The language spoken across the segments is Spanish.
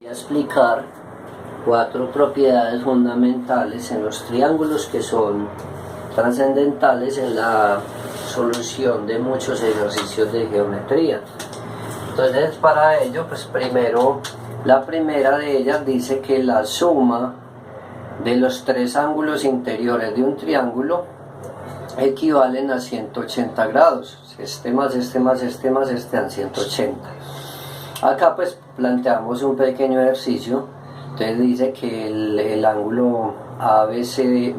Voy a explicar 4 propiedades fundamentales en los triángulos que son trascendentales en la solución de muchos ejercicios de geometría. Entonces, para ello, pues primero, la primera de ellas dice que la suma de los 3 ángulos interiores de un triángulo equivalen a 180 grados. Este más este más este más este dan 180. Acá pues planteamos un pequeño ejercicio. Entonces dice que el ángulo BCD,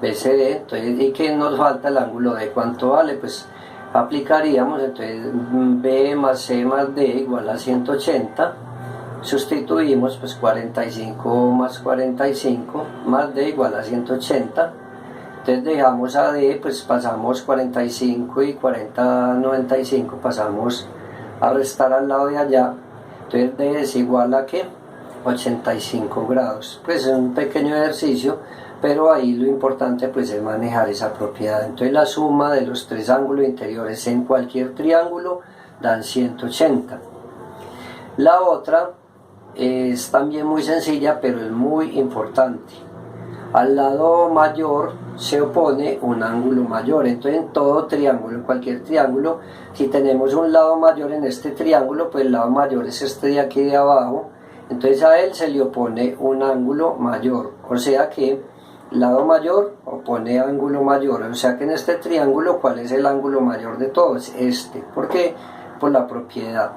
entonces, y que nos falta el ángulo D. ¿Cuánto vale? Pues aplicaríamos entonces B más C más D igual a 180. Sustituimos pues 45 más 45 más D igual a 180. Entonces dejamos a D, pues pasamos 45 y 40, 95, pasamos a restar al lado de allá. Entonces D es igual a ¿qué? 85 grados. Pues es un pequeño ejercicio, pero ahí lo importante pues es manejar esa propiedad. Entonces la suma de los 3 ángulos interiores en cualquier triángulo dan 180. La otra es también muy sencilla, pero es muy importante. Al lado mayor se opone un ángulo mayor. Entonces en todo triángulo, en cualquier triángulo, si tenemos un lado mayor en este triángulo, pues el lado mayor es este de aquí de abajo. Entonces a él se le opone un ángulo mayor, o sea que lado mayor opone ángulo mayor. O sea que en este triángulo, ¿cuál es el ángulo mayor de todos? Este. ¿Por qué? Por la propiedad.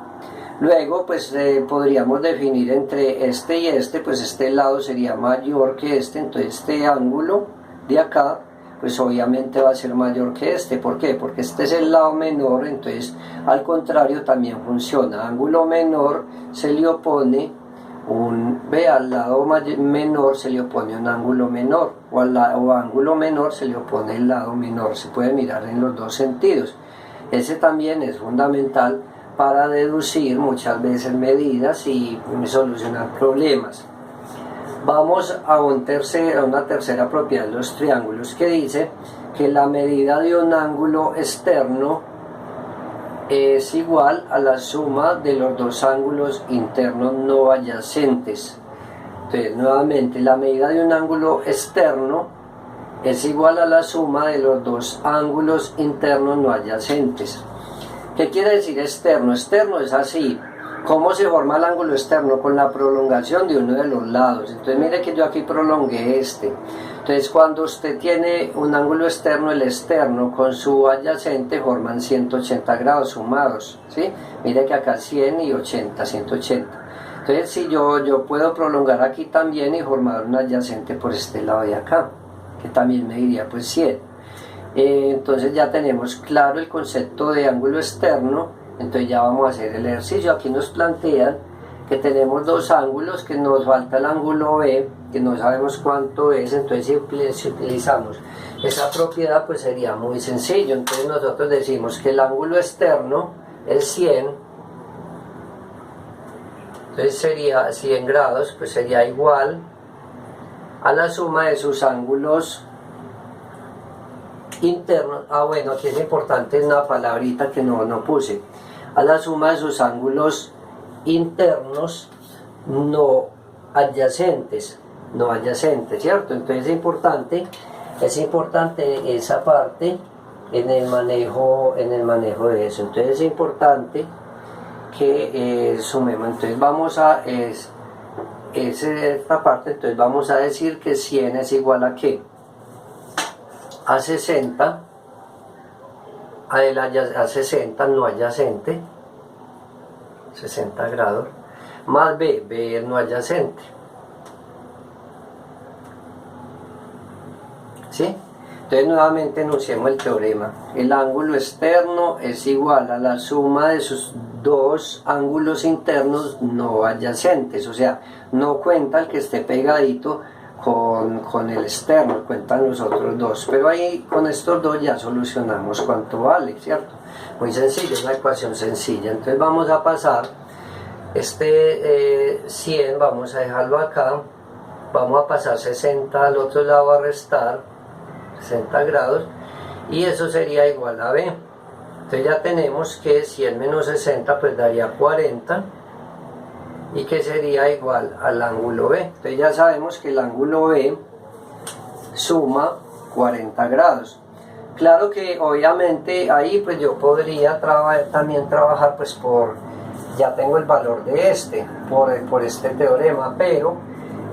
Luego pues podríamos definir entre este y este, pues este lado sería mayor que este. Entonces este ángulo de acá pues obviamente va a ser mayor que este. ¿Por qué? Porque este es el lado menor. Entonces al contrario también funciona. Ángulo menor se le opone al lado menor se le opone un ángulo menor, o ángulo menor se le opone el lado menor. Se puede mirar en los dos sentidos. Ese también es fundamental para deducir muchas veces medidas y solucionar problemas. Vamos a una tercera propiedad de los triángulos, que dice que la medida de un ángulo externo es igual a la suma de los 2 ángulos internos no adyacentes. Entonces nuevamente, la medida de un ángulo externo es igual a la suma de los 2 ángulos internos no adyacentes. ¿Qué quiere decir externo? Externo es así. ¿Cómo se forma el ángulo externo? Con la prolongación de uno de los lados. Entonces mire que yo aquí prolongué este. Entonces cuando usted tiene un ángulo externo, el externo con su adyacente forman 180 grados sumados, ¿sí? Mire que acá 100 y 80, 180. Entonces si yo puedo prolongar aquí también y formar un adyacente por este lado de acá, que también me diría pues 100. Entonces ya tenemos claro el concepto de ángulo externo. Entonces ya vamos a hacer el ejercicio. Aquí nos plantean que tenemos 2 ángulos, que nos falta el ángulo B, que no sabemos cuánto es. Entonces si utilizamos esa propiedad, pues sería muy sencillo. Entonces nosotros decimos que el ángulo externo es 100. Entonces sería 100 grados, pues sería igual a la suma de sus ángulos internos. Bueno, aquí es importante una palabrita que no puse. A la suma de sus ángulos internos no adyacentes, ¿cierto? Entonces es importante esa parte en el manejo de eso. Entonces es importante que sumemos. Entonces vamos a esta parte. Entonces vamos a decir que 100 es igual a ¿qué? A 60, a 60 no adyacente, 60 grados, más B es no adyacente, ¿sí? Entonces nuevamente enunciemos el teorema. El ángulo externo es igual a la suma de sus 2 ángulos internos no adyacentes, o sea, no cuenta el que esté pegadito con el externo, cuentan los otros 2, pero ahí con estos 2 ya solucionamos cuánto vale, ¿cierto? Muy sencillo, es una ecuación sencilla. Entonces vamos a pasar este 100, vamos a dejarlo acá, vamos a pasar 60 al otro lado a restar, 60 grados, y eso sería igual a B. Entonces ya tenemos que 100 menos 60 pues daría 40, y que sería igual al ángulo B. Entonces ya sabemos que el ángulo B suma 40 grados. Claro que obviamente ahí pues yo podría también trabajar pues ya tengo el valor de por este teorema, pero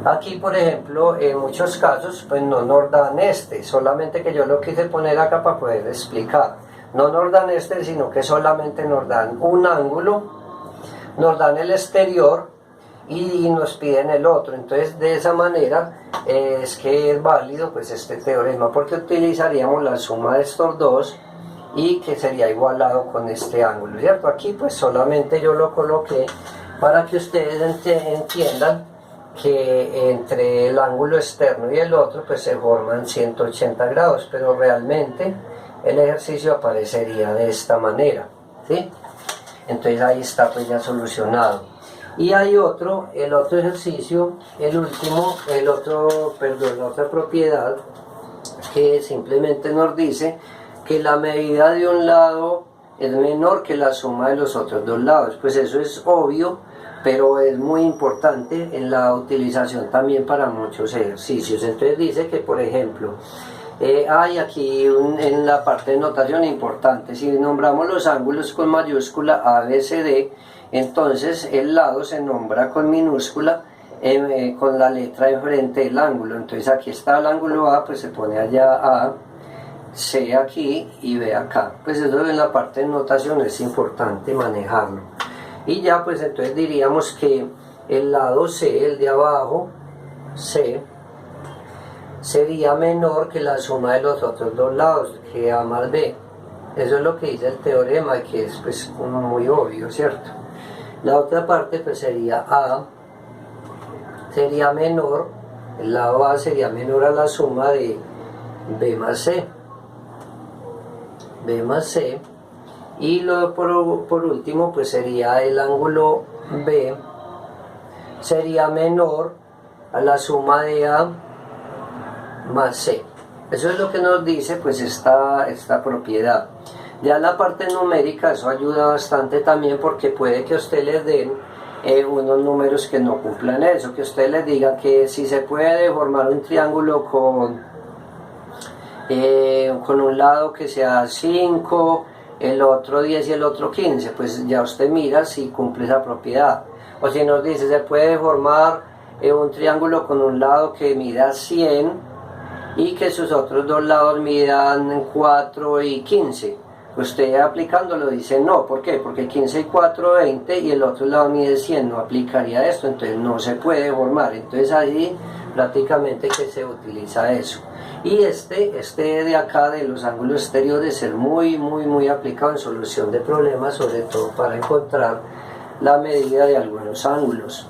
aquí por ejemplo en muchos casos pues no nos dan solamente que yo lo quise poner acá para poder explicar. No nos dan sino que solamente nos dan un ángulo, nos dan el exterior y nos piden el otro. Entonces de esa manera es que es válido pues este teorema, porque utilizaríamos la suma de estos dos y que sería igualado con este ángulo, ¿cierto? Aquí pues solamente yo lo coloqué para que ustedes entiendan que entre el ángulo externo y el otro pues se forman 180 grados, pero realmente el ejercicio aparecería de esta manera, ¿sí? Entonces ahí está pues ya solucionado. Y hay el otro ejercicio, la otra propiedad que simplemente nos dice que la medida de un lado es menor que la suma de los otros dos lados. Pues eso es obvio, pero es muy importante en la utilización también para muchos ejercicios. Entonces dice que, por ejemplo, hay aquí en la parte de notación importante, si nombramos los ángulos con mayúscula A, B, C, D, entonces el lado se nombra con minúscula con la letra enfrente del ángulo. Entonces aquí está el ángulo A, pues se pone allá A, C aquí y B acá. Pues eso en la parte de notación es importante manejarlo. Y ya pues entonces diríamos que el lado C, el de abajo, C, sería menor que la suma de los otros dos lados, que A más B. Eso es lo que dice el teorema, que es pues muy obvio, ¿cierto? La otra parte pues sería A, sería menor, el lado A sería menor a la suma de B más C. B más C. Y por último pues sería el ángulo B, sería menor a la suma de A más C. Eso es lo que nos dice pues esta propiedad. Ya la parte numérica, eso ayuda bastante también, porque puede que a usted les den unos números que no cumplan eso, que usted les diga que si se puede formar un triángulo con un lado que sea 5, el otro 10 y el otro 15, pues ya usted mira si cumple esa propiedad. O si nos dice se puede formar un triángulo con un lado que mida 100 y que sus otros dos lados midan 4 y 15. Usted aplicándolo dice no, ¿por qué? Porque 15 y 4, 20 y el otro lado mide 100, no aplicaría esto, entonces no se puede formar. Entonces allí prácticamente que se utiliza eso. Y este de acá de los ángulos exteriores es muy aplicado en solución de problemas, sobre todo para encontrar la medida de algunos ángulos.